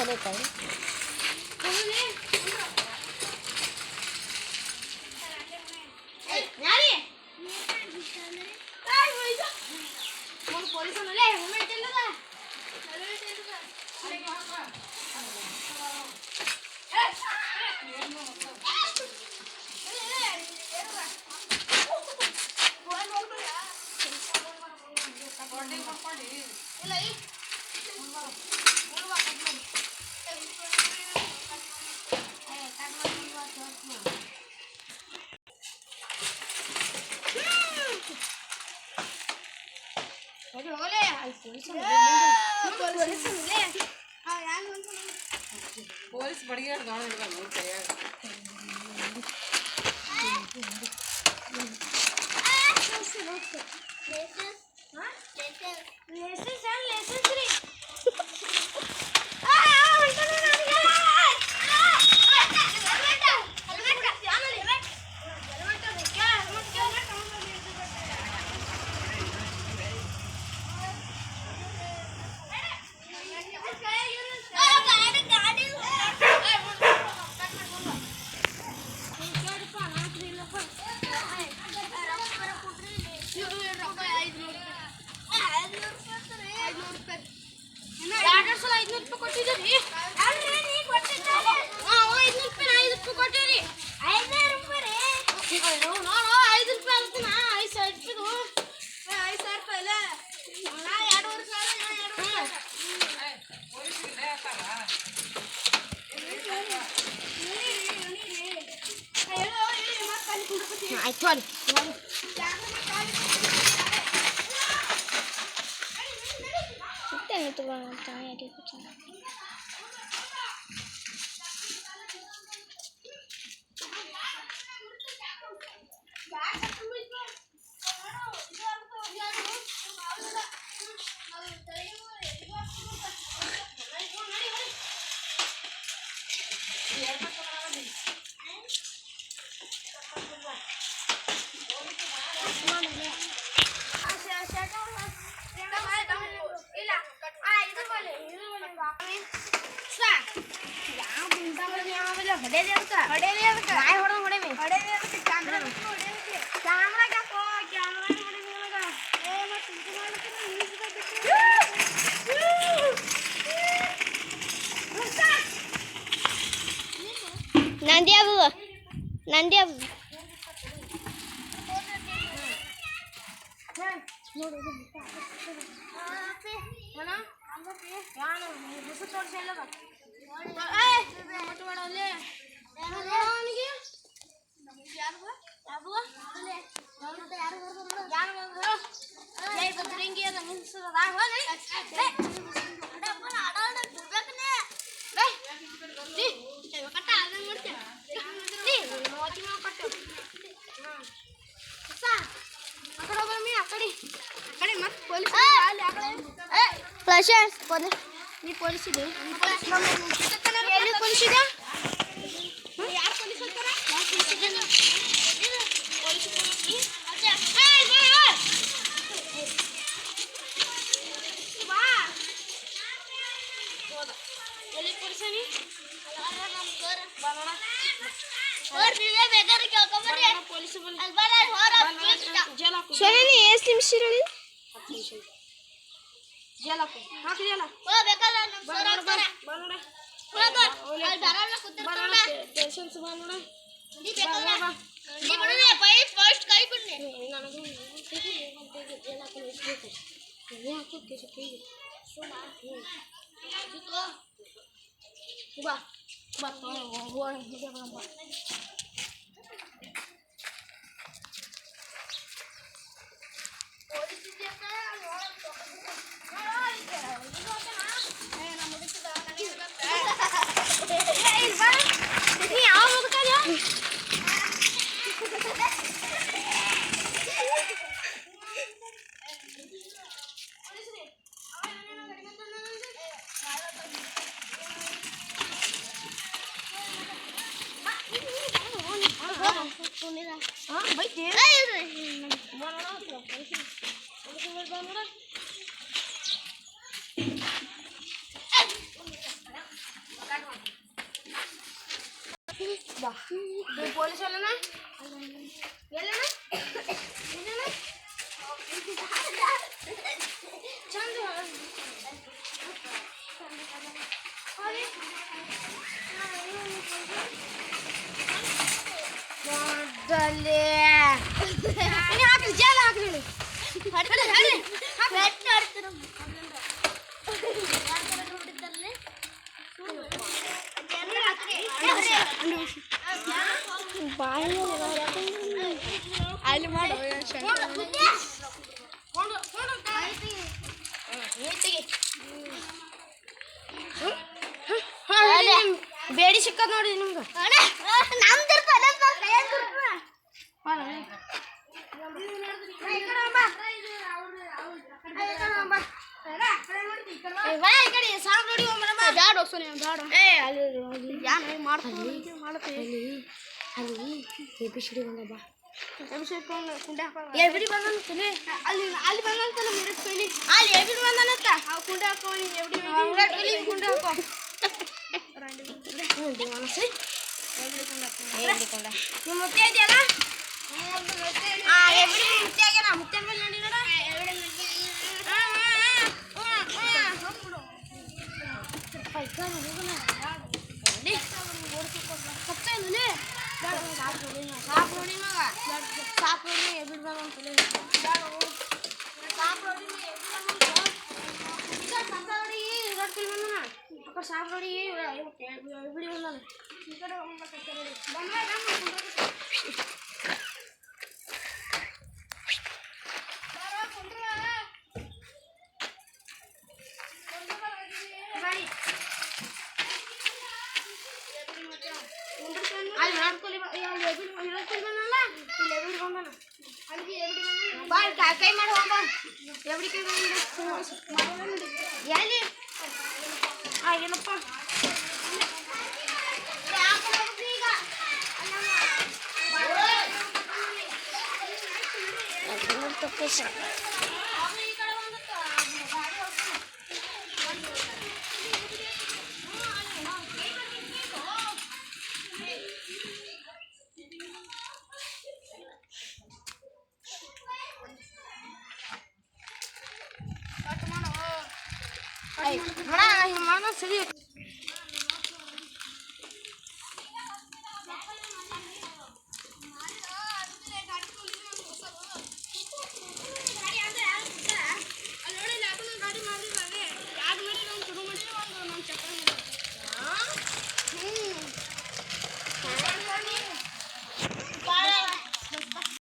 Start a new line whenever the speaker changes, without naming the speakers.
ಹೊಡೆತಾಳೆ
police ಬಡಿಗಾಡ್ ಗಾಳ ಹಿಡ್ದ ನೋಡಿ ಕೈಯಾಗ ಆಯ್ತು ನಂದಿ ನೀ ಪೊಲೀಸ್ ಇದೆ ಎಲ್ಲಿ ಪೊಲೀಸ್ ಇದೆ ಯಾರು ಪೊಲೀಸ್ ಹೋಗ್ತಾರ ಎಲ್ಲಿ ಪೊಲೀಸನಿ ಸೋನಿ ಎಷ್ಟು ನಿಮಿಷ ಇರಲಿ 10 ನಿಮಿಷ ಜಲಕ ಹಾಕಿ ಜಲ ಓ ಬೇಕಲ್ಲ ನಮ್ಮ ಸರ್ ಆಗ್ತಾರೆ ಬರೋಣ ಬರೋಣ ಅಲ್ಲಿ ಬರೋಣ ಕೂತ್ಕೊಳ್ಳೋಣ ಪೇಷನ್ಸ್ ಬರೋಣ ನೀ ಬೇಕಲ್ಲ ನೀ ಬರೋಣ ಪೈ ಫಸ್ಟ್ ಕೈ ಬಿಡ್ನೆ ನನಗೆ ಜಲಕ ಇಸ್ಬೇಕು ಯಾಕೆ ಕೇಸಕ್ಕೆ ಸುಮಾ ಇದು ಬಾ ಬಾ ಹೋಗೋಣ ಹೀಗೆ ಬಾ ಪೊಲೀಸ್ ಅಲ್ಲನ ಎಲ್ಲನ ಚಂದ ಹಾಕ್ರಿ ಜೇಲ ಹಾಕ್ರಿ ಅಲ್ಲಿ ಮಾಡು ಬೇಡಿ ಸಿಕ್ಕದ್ ನೋಡಿ ನಿಮ್ಗೆ ಮುತ್ತೆ ಇದೆಯಲ್ಲ ಮುತ್ತೆ ಆಗ್ಯಾನ ಮುತ್ತೆ ಮೇಲೆ ನೋಡಿ ಸಾಕು ನೋಡಿ ಮಗ ಸಾಕು ನೋಡಿ ಎಬಿಡ್ ಬಂದ ಸಾಕು ನೋಡಿ ಎಬಿಡಿ ಬಂದ ಈ ಕಡೆ ಕೈ ಮಾಡಿ ಹೋಗ ಎಬ್ಡಿ ಕೈ ಎಲ್ಲಿ ಏನಪ್ಪ ಸರಿ